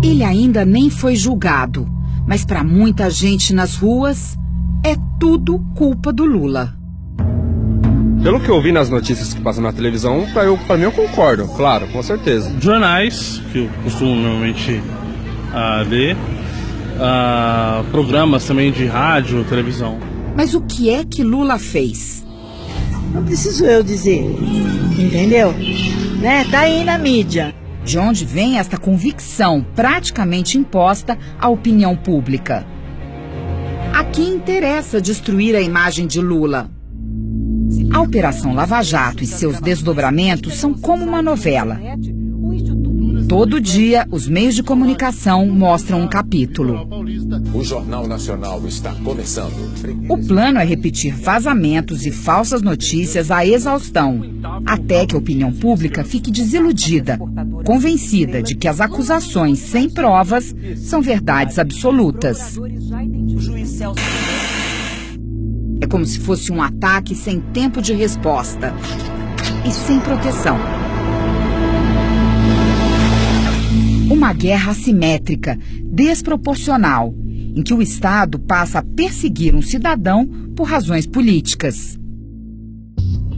Ele ainda nem foi julgado, mas para muita gente nas ruas, é tudo culpa do Lula. Pelo que eu vi nas notícias que passam na televisão, pra mim eu concordo, claro, com certeza. Jornais, que eu costumo normalmente ler, programas também de rádio, televisão. Mas o que é que Lula fez? Não preciso eu dizer, entendeu? Né? Tá aí na mídia. De onde vem esta convicção praticamente imposta à opinião pública? A quem interessa destruir a imagem de Lula? A Operação Lava Jato e seus desdobramentos são como uma novela. Todo dia, os meios de comunicação mostram um capítulo. O Jornal Nacional está começando. O plano é repetir vazamentos e falsas notícias à exaustão, até que a opinião pública fique desiludida, convencida de que as acusações sem provas são verdades absolutas. É como se fosse um ataque sem tempo de resposta e sem proteção. Uma guerra assimétrica, desproporcional, em que o Estado passa a perseguir um cidadão por razões políticas.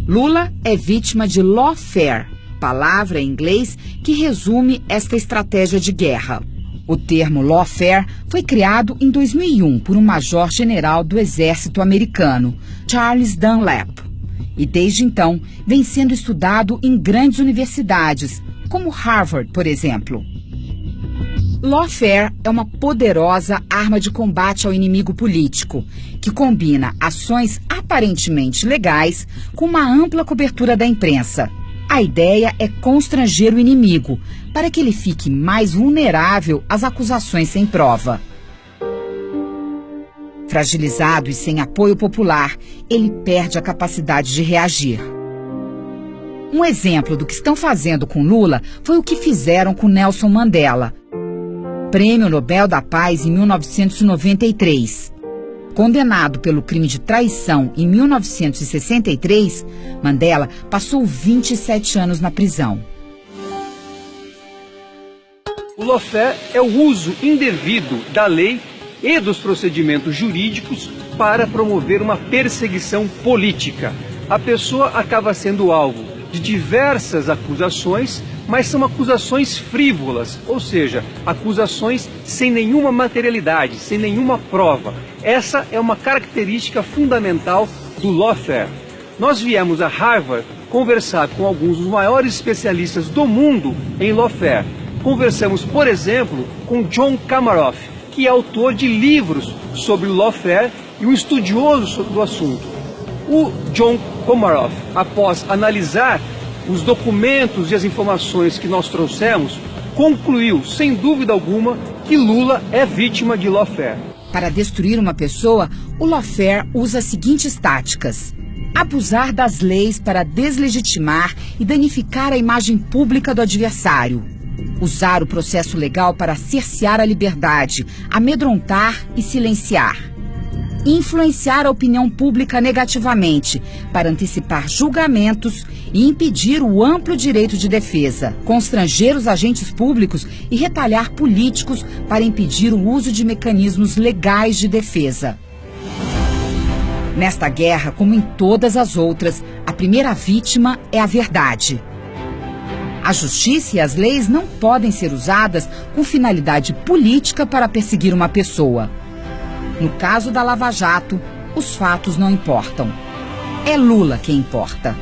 Lula é vítima de lawfare, palavra em inglês que resume esta estratégia de guerra. O termo lawfare foi criado em 2001 por um major-general do Exército americano, Charles Dunlap, e desde então vem sendo estudado em grandes universidades, como Harvard, por exemplo. Lawfare é uma poderosa arma de combate ao inimigo político, que combina ações aparentemente legais com uma ampla cobertura da imprensa. A ideia é constranger o inimigo, para que ele fique mais vulnerável às acusações sem prova. Fragilizado e sem apoio popular, ele perde a capacidade de reagir. Um exemplo do que estão fazendo com Lula foi o que fizeram com Nelson Mandela, Prêmio Nobel da Paz em 1993. Condenado pelo crime de traição em 1963, Mandela passou 27 anos na prisão. O lawfare é o uso indevido da lei e dos procedimentos jurídicos para promover uma perseguição política. A pessoa acaba sendo alvo de diversas acusações, mas são acusações frívolas, ou seja, acusações sem nenhuma materialidade, sem nenhuma prova. Essa é uma característica fundamental do lawfare. Nós viemos a Harvard conversar com alguns dos maiores especialistas do mundo em lawfare. Conversamos, por exemplo, com John Comaroff, que é autor de livros sobre lawfare e um estudioso sobre o assunto. O John Comaroff, após analisar os documentos e as informações que nós trouxemos, concluiu, sem dúvida alguma, que Lula é vítima de lawfare. Para destruir uma pessoa, o lawfare usa as seguintes táticas: abusar das leis para deslegitimar e danificar a imagem pública do adversário, usar o processo legal para cercear a liberdade, amedrontar e silenciar, influenciar a opinião pública negativamente para antecipar julgamentos e impedir o amplo direito de defesa, constranger os agentes públicos e retalhar políticos para impedir o uso de mecanismos legais de defesa. Nesta guerra, como em todas as outras, a primeira vítima é a verdade. A justiça e as leis não podem ser usadas com finalidade política para perseguir uma pessoa. No caso da Lava Jato, os fatos não importam. É Lula quem importa.